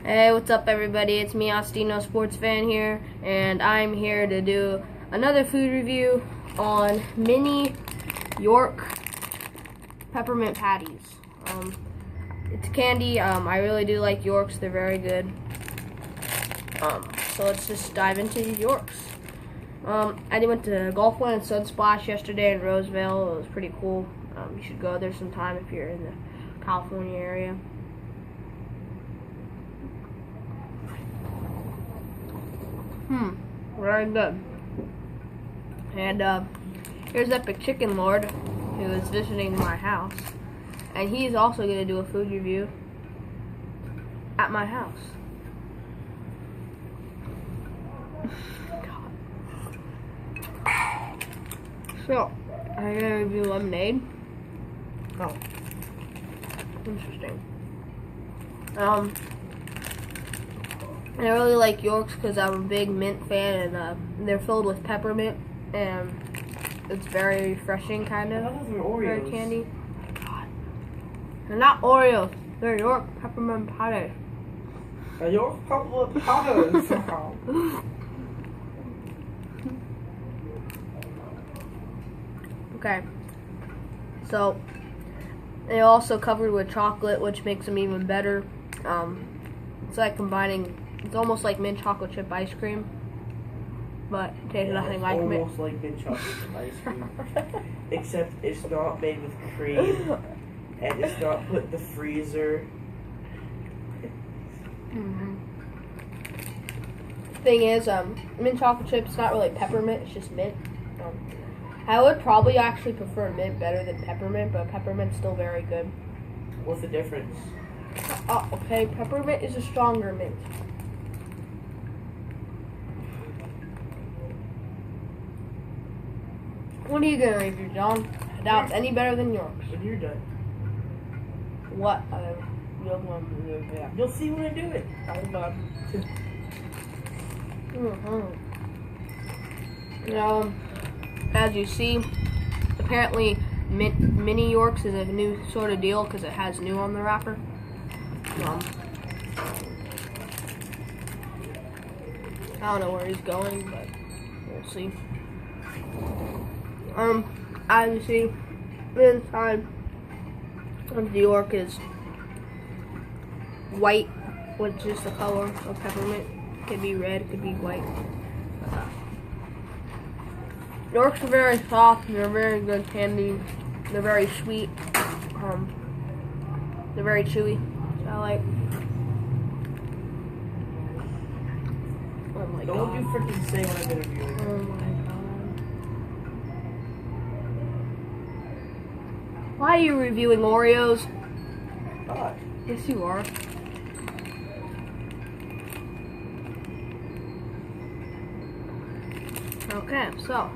Hey, what's up everybody? It's me, Ostino Sports Fan here, and I'm here to do another food review on mini York Peppermint Patties. It's candy. I really do like Yorks. They're very good. So let's just dive into these Yorks. I went to Golf Land Sunsplash yesterday in Roseville. It was pretty cool. You should go there sometime if you're in the California area. Very good. And here's Epicchickenlord, who is visiting my house, and he's also going to do a food review at my house. So, I'm going to review lemonade. Oh, interesting. I really like Yorks because I'm a big mint fan, and they're filled with peppermint, and it's very refreshing, kind of. Those are Oreos. Very candy. God. They're not Oreos. They're York Peppermint Patties. York Peppermint Patties. Okay. So, they're also covered with chocolate, which makes them even better. It's like combining. It's almost like mint chocolate chip ice cream, but it tastes nothing like mint. Almost like mint chocolate chip ice cream, except it's not made with cream, and it's not put in the freezer. Thing is, mint chocolate chip, it's not really peppermint, it's just mint. I would probably actually prefer mint better than peppermint, but peppermint's still very good. What's the difference? Oh, okay, peppermint is a stronger mint. What are you gonna review, John? I doubt it's any better than York's. When you're done. What? You'll see when I do it. As you see, apparently mini Yorks is a new sort of deal because it has new on the wrapper. I don't know where he's going, but we'll see. As you see, the inside of the York is white, which is the color of peppermint. It could be red, it could be white. Yorks are very soft, they're very good candy, they're very sweet, they're very chewy, which I like. Oh my god. Don't you freaking say what I'm interviewing. Oh my god. Why are you reviewing Oreos? God. Yes, you are. Okay, so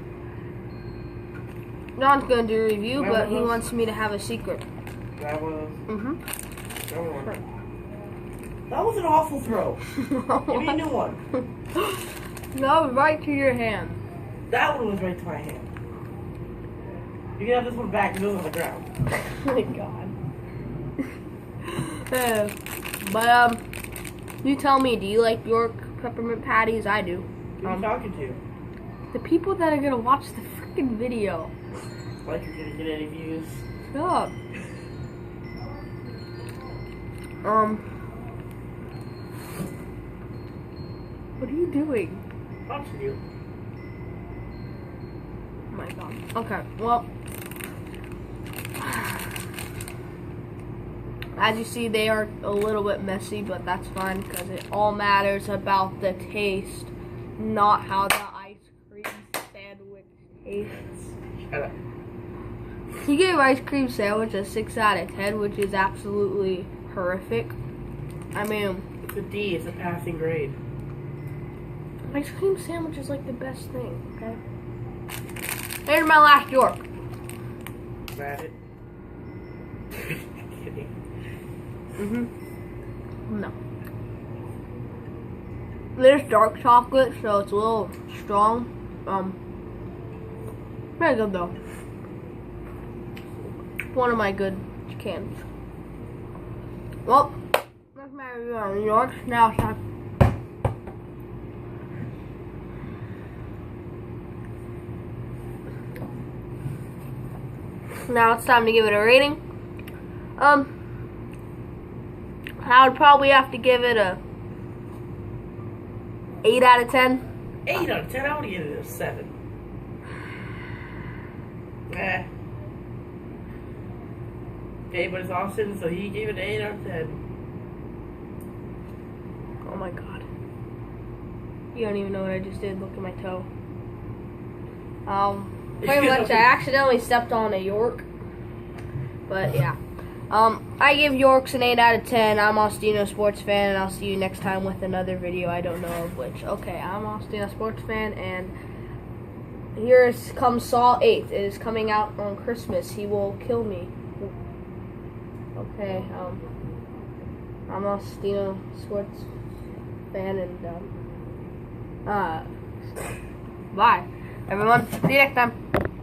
John's gonna do a review, but he wants me to have a secret. That was. Sure. That was an awful throw. Give me a new one. No, right to your hand. That one was right to my hand. You can have this one back. It was on the ground. Oh my god. But you tell me, do you like York Peppermint Patties? I do. Who are you talking to? The people that are gonna watch the freaking video. Like you're gonna get any views. Shut up. What are you doing? Watching you. Oh my god. Okay, well, as you see, they are a little bit messy, but that's fine because it all matters about the taste, not how the ice cream sandwich tastes. Shut up. He gave ice cream sandwich a 6 out of 10, which is absolutely horrific. I mean, It's a D. It's a passing grade. ice cream sandwich is like the best thing, okay? Here's my last York. Is that it? Kidding. No. There's dark chocolate, so it's a little strong. Very good though. One of my good candies. Well, that's my New York. Now it's time. Now it's time to give it a rating. I would probably have to give it a 8 out of 10. 8 out of 10? I would give it a 7. Okay, but it's Austin, so he gave it an 8 out of 10. Oh my god. You don't even know what I just did. Look at my toe. Pretty much I accidentally stepped on a York. But yeah. I give Yorks an 8 out of 10. I'm Austino Sports Fan, and I'll see you next time with another video. I don't know of which. Okay, I'm Austino Sports Fan, and here comes Saw 8. It is coming out on Christmas. He will kill me. Okay, I'm Austino Sports Fan, and bye, everyone. See you next time.